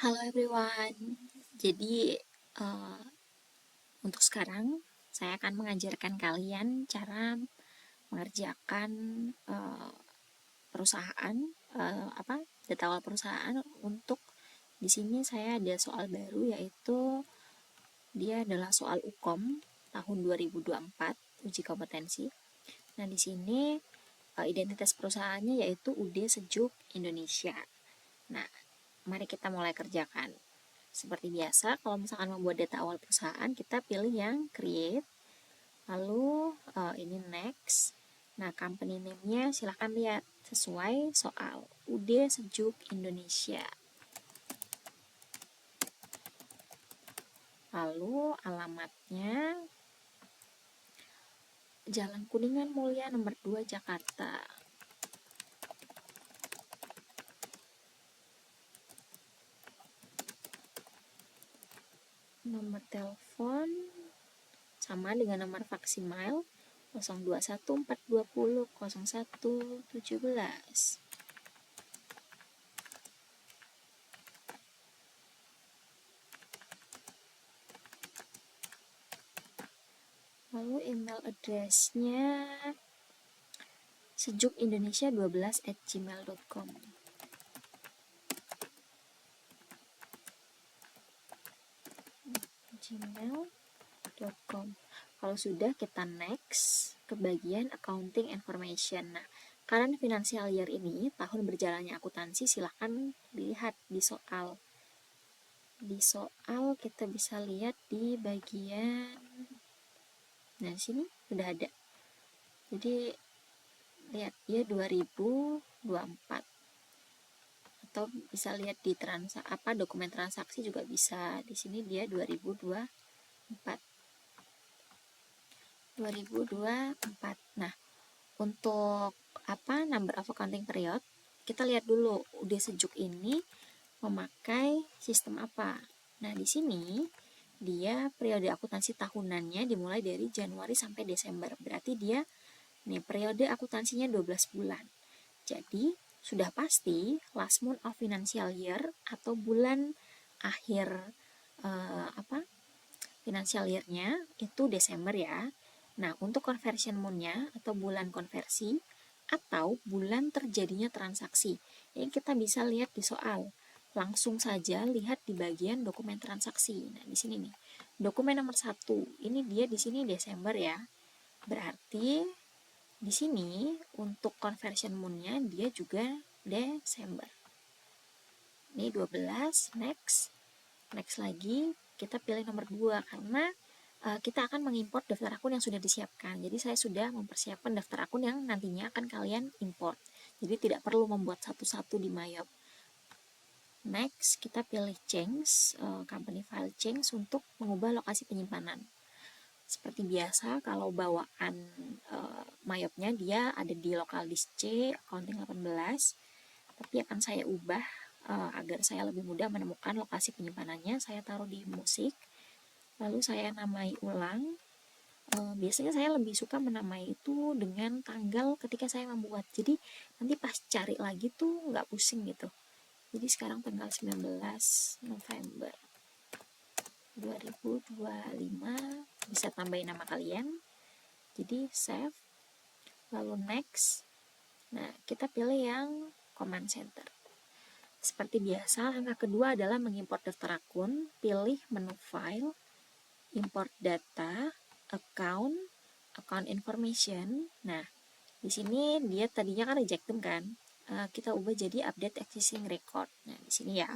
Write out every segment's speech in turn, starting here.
Halo everyone. Jadi eh, untuk sekarang saya akan mengajarkan kalian cara mengerjakan eh, perusahaan data awal perusahaan. Untuk di sini saya ada soal baru, yaitu dia adalah soal UKOM tahun 2024, uji kompetensi. Nah, di sini identitas perusahaannya yaitu UD Sejuk Indonesia. Nah, mari kita mulai kerjakan. Seperti biasa, kalau misalkan membuat data awal perusahaan, kita pilih yang create, lalu ini next. Nah, company name-nya silahkan lihat sesuai soal UD Sejuk Indonesia. Lalu alamatnya Jalan Kuningan Mulia nomor 2 Jakarta. Nomor telepon sama dengan nomor Faksimail 0214200117. Lalu email address-nya sejukindonesia12@gmail.com. gmail.com. Kalau sudah, kita next ke bagian accounting information. Nah, current financial year ini, tahun berjalannya akuntansi, silahkan dilihat di soal. Di soal kita bisa lihat di bagian, nah sini sudah ada. Jadi lihat ya 2024, atau bisa lihat di dokumen transaksi juga bisa. Di sini dia 2024. Nah, untuk number of accounting period, kita lihat dulu UD Sejuk ini memakai sistem apa. Nah, di sini dia periode akuntansi tahunannya dimulai dari Januari sampai Desember. Berarti dia periode akuntansinya 12 bulan. Jadi, sudah pasti last month of financial year atau bulan akhir financial year-nya itu Desember ya. Nah, untuk conversion month-nya atau bulan konversi atau bulan terjadinya transaksi, ini kita bisa lihat di soal. Langsung saja lihat di bagian dokumen transaksi. Nah, di sini nih, dokumen nomor 1. Ini dia di sini Desember ya. Berarti di sini untuk conversion month-nya dia juga Desember. Ini 12, next. Next lagi, kita pilih nomor 2 karena kita akan mengimport daftar akun yang sudah disiapkan. Jadi saya sudah mempersiapkan daftar akun yang nantinya akan kalian import. Jadi tidak perlu membuat satu-satu di Mayop. Next, kita pilih change, company file change untuk mengubah lokasi penyimpanan. Seperti biasa, kalau bawaan Mayopnya dia ada di local disk C, accounting 18, tapi akan saya ubah agar saya lebih mudah menemukan lokasi penyimpanannya. Saya taruh di musik, lalu saya namai ulang. Biasanya saya lebih suka menamai itu dengan tanggal ketika saya membuat, jadi nanti pas cari lagi tuh nggak pusing gitu. Jadi sekarang tanggal 19 November 2025, bisa tambahin nama kalian. Jadi save, lalu next. Nah, kita pilih yang command center. Seperti biasa, langkah kedua adalah mengimport daftar akun. Pilih menu file, import data, account information. Nah, di sini dia tadinya kan rejected kan, kita ubah jadi update existing record. Nah, di sini ya.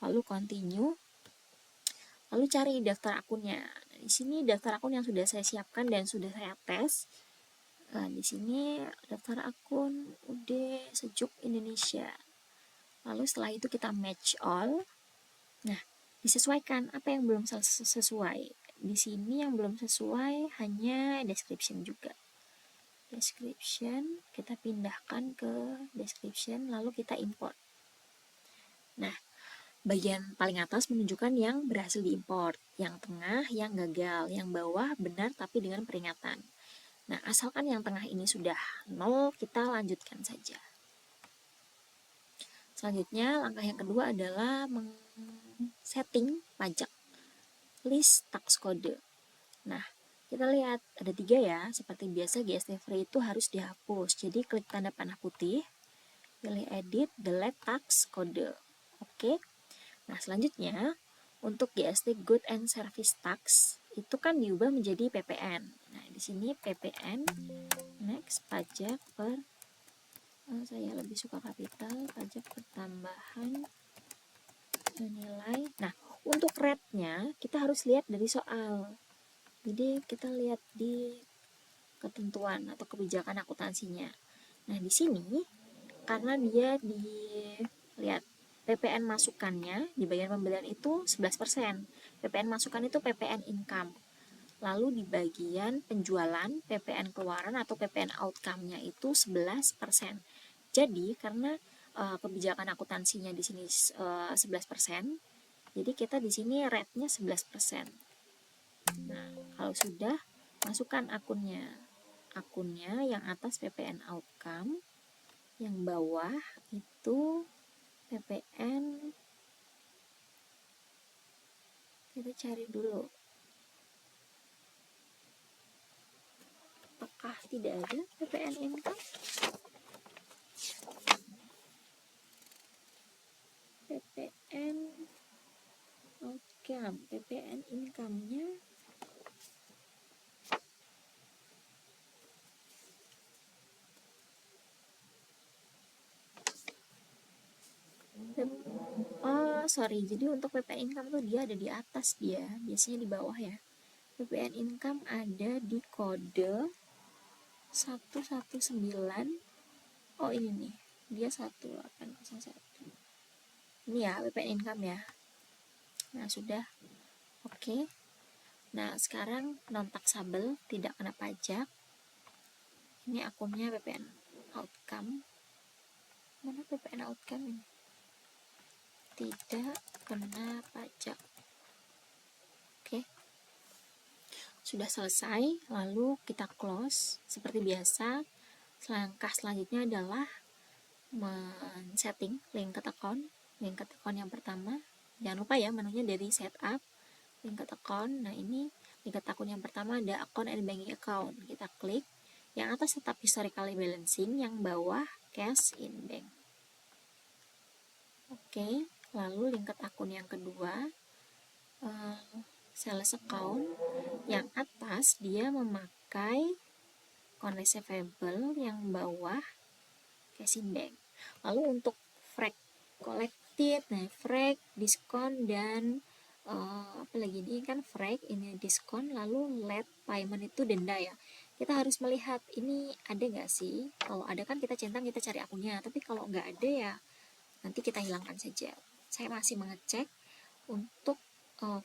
Lalu continue. Lalu cari daftar akunnya. Nah, di sini daftar akun yang sudah saya siapkan dan sudah saya tes. Di sini daftar akun UD Sejuk Indonesia. Lalu setelah itu kita match all. Nah, disesuaikan apa yang belum sesuai. Di sini yang belum sesuai hanya description juga. Description, kita pindahkan ke description, lalu kita import. Nah, bagian paling atas menunjukkan yang berhasil diimport, yang tengah yang gagal, yang bawah benar tapi dengan peringatan. Nah, asalkan yang tengah ini sudah 0, kita lanjutkan saja. Selanjutnya, langkah yang kedua adalah setting pajak, list tax code. Nah, kita lihat ada 3 ya, seperti biasa GST free itu harus dihapus. Jadi klik tanda panah putih, pilih edit, delete tax code. Oke. Nah, selanjutnya untuk GST Good and Service Tax itu kan diubah menjadi PPN. Nah, di sini PPN, next, pajak per saya lebih suka kapital, pajak pertambahan nilai. Nah, untuk rate-nya kita harus lihat dari soal. Jadi kita lihat di ketentuan atau kebijakan akuntansinya. Nah, di sini karena dia dilihat PPN masukannya di bagian pembelian itu 11%. PPN masukan itu PPN income. Lalu di bagian penjualan PPN keluaran atau PPN outcome-nya itu 11%. Jadi karena kebijakan akuntansinya di sini 11%, jadi kita di sini rate-nya 11%. Nah, kalau sudah, masukkan akunnya. Akunnya yang atas PPN outcome, yang bawah itu PPN, kita cari dulu. Apakah tidak ada PPN income? PPN outcome, PPN income-nya sorry, jadi untuk PPN income tuh dia ada di atas, dia biasanya di bawah ya. PPN income ada di kode 119. Oh, ini nih, dia 1801. Ini ya PPN income ya. Nah, sudah. Oke. Nah, sekarang non taxable, tidak kena pajak. Ini akunnya PPN outcome. Mana PPN outcome ini? Tidak kena pajak. Oke. Sudah selesai, lalu kita close. Seperti biasa, langkah selanjutnya adalah men-setting linked account. Linked account yang pertama, jangan lupa ya menunya dari setup, linked account. Nah, ini linked account yang pertama ada account and banking account. Kita klik. Yang atas tetap historical balancing, yang bawah cash in bank. Oke, lalu linked akun yang kedua, sales account. Yang atas dia memakai account receivable, yang bawah cash in bank. Lalu untuk frag collected, nah frag, diskon, dan apa lagi ini kan frag, ini diskon, lalu late payment itu denda ya. Kita harus melihat ini ada nggak sih. Kalau ada kan kita centang, kita cari akunnya. Tapi kalau nggak ada ya nanti kita hilangkan saja. Saya masih mengecek untuk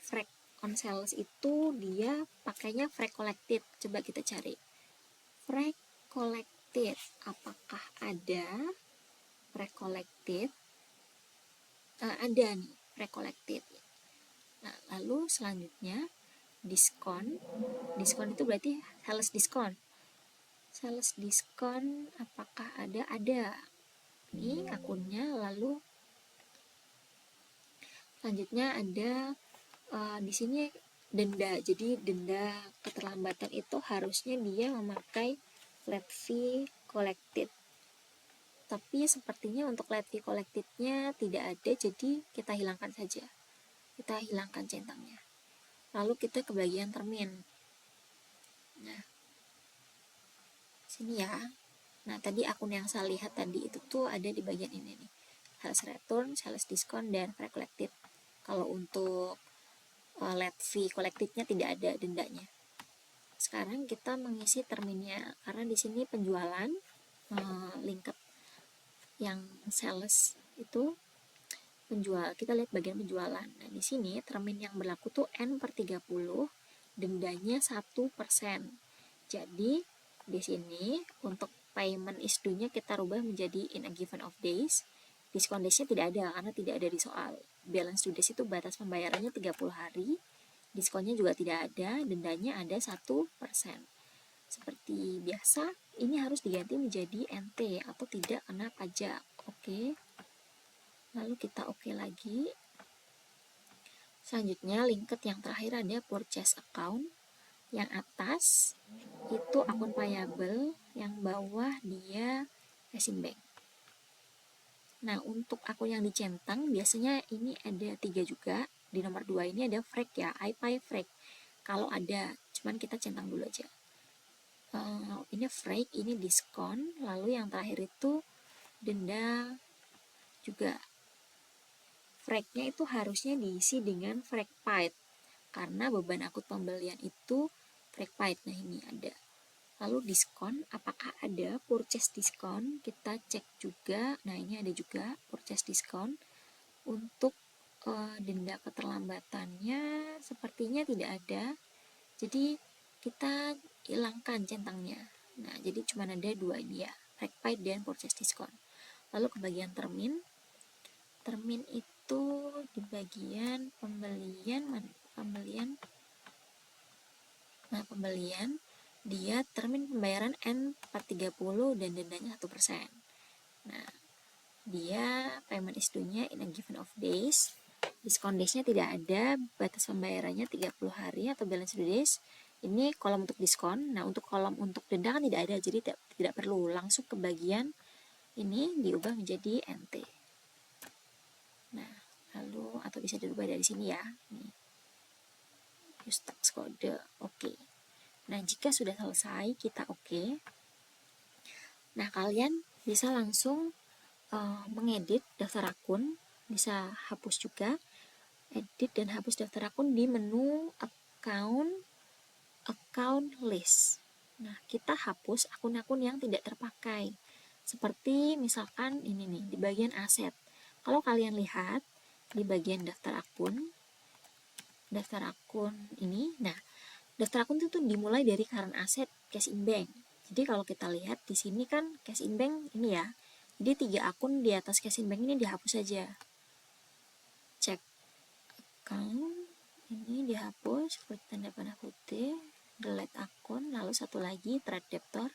frag on sales itu dia pakainya frag collected. Coba kita cari frag collected, apakah ada frag collected? Ada nih frag collected. Nah, lalu selanjutnya diskon. Diskon itu berarti sales diskon. Sales diskon apakah ada? Ada. Ini akunnya. Lalu selanjutnya ada di sini denda. Jadi denda keterlambatan itu harusnya dia memakai late fee collected. Tapi sepertinya untuk late fee collected-nya tidak ada, jadi kita hilangkan saja. Kita hilangkan centangnya. Lalu kita ke bagian termin. Nah, sini ya. Nah, tadi akun yang saya lihat tadi itu tuh ada di bagian ini nih. Sales return, sales discount, dan free collected. Kalau untuk late fee collected-nya tidak ada dendanya. Sekarang kita mengisi terminnya, karena di sini penjualan linked yang sales itu penjual. Kita lihat bagian penjualan. Nah, di sini termin yang berlaku tuh N/30, dendanya 1%. Jadi di sini untuk payment is due-nya kita rubah menjadi in a given of days. Diskon days-nya tidak ada karena tidak ada di soal. Balance due days itu batas pembayarannya 30 hari. Diskonnya juga tidak ada, dendanya ada 1%. Seperti biasa, ini harus diganti menjadi NT atau tidak kena pajak. Oke. Lalu kita oke lagi. Selanjutnya lingked yang terakhir ada purchase account. Yang atas itu akun payable, yang bawah dia cash in bank. Nah, untuk akun yang dicentang biasanya ini ada 3 juga. Di nomor 2 ini ada frag ya, iPay frag. Kalau ada, cuman kita centang dulu aja. Ini frag, ini diskon, lalu yang terakhir itu denda juga. Fragnya itu harusnya diisi dengan frag paid, karena beban akut pembelian itu frag paid. Nah, ini ada. Lalu diskon, apakah ada purchase diskon? Kita cek juga. Nah, ini ada juga purchase diskon. Untuk denda keterlambatannya sepertinya tidak ada. Jadi kita hilangkan centangnya. Nah, jadi cuma ada 2 ini ya, frag paid dan purchase diskon. Lalu ke bagian termin. Termin itu di bagian pembelian. Nah, pembelian dia termin pembayaran N430 dan dendanya 1%. Nah, dia payment is due-nya in a given of days. Diskon days-nya tidak ada, batas pembayarannya 30 hari atau balance due days. Ini kolom untuk diskon. Nah, untuk kolom untuk denda kan tidak ada, jadi tidak perlu. Langsung ke bagian ini diubah menjadi NT. Nah, lalu atau bisa dirubah dari sini ya. Nih. Use tax code. Oke. Nah, jika sudah selesai, kita oke. Nah, kalian bisa langsung mengedit daftar akun, bisa hapus juga, edit dan hapus daftar akun di menu account list. Nah, kita hapus akun-akun yang tidak terpakai. Seperti misalkan ini nih, di bagian aset. Kalau kalian lihat di bagian daftar akun ini, nah, daftar akun itu dimulai dari current asset, cash in bank. Jadi kalau kita lihat di sini kan cash in bank ini ya. Jadi 3 akun di atas cash in bank ini dihapus saja. Cek account ini dihapus, klik tanda panah putih, delete akun, lalu satu lagi trade debtor.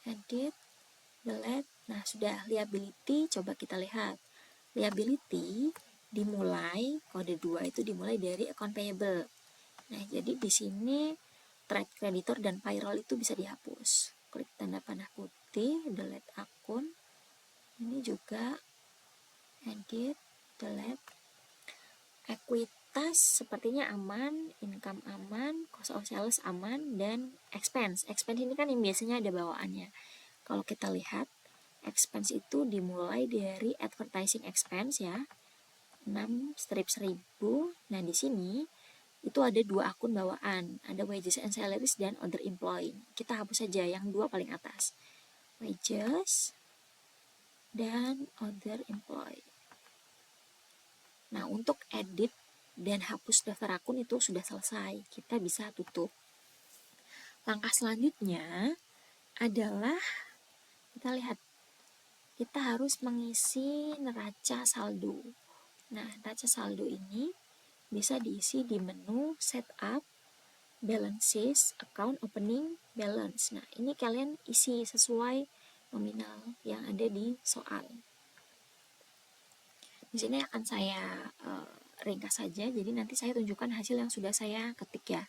Edit, delete. Nah, sudah liability, coba kita lihat. Liability dimulai, kode 2 itu dimulai dari account payable. Nah, jadi di sini trade creditor dan payroll itu bisa dihapus. Klik tanda panah putih, delete akun. Ini juga edit, delete. Ekuitas sepertinya aman, income aman, cost of sales aman, dan expense. Expense ini kan yang biasanya ada bawaannya. Kalau kita lihat, expense itu dimulai dari advertising expense ya, 6 strip 1000. Nah, di sini itu ada 2 akun bawaan, ada wages and salaries dan other employee. Kita hapus saja yang 2 paling atas, wages dan other employee. Nah, untuk edit dan hapus daftar akun itu sudah selesai, kita bisa tutup. Langkah selanjutnya adalah kita lihat, kita harus mengisi neraca saldo. Nah, neraca saldo ini bisa diisi di menu setup, balances, account opening, balance. Nah, ini kalian isi sesuai nominal yang ada di soal. Di sini akan saya ringkas saja, jadi nanti saya tunjukkan hasil yang sudah saya ketik ya.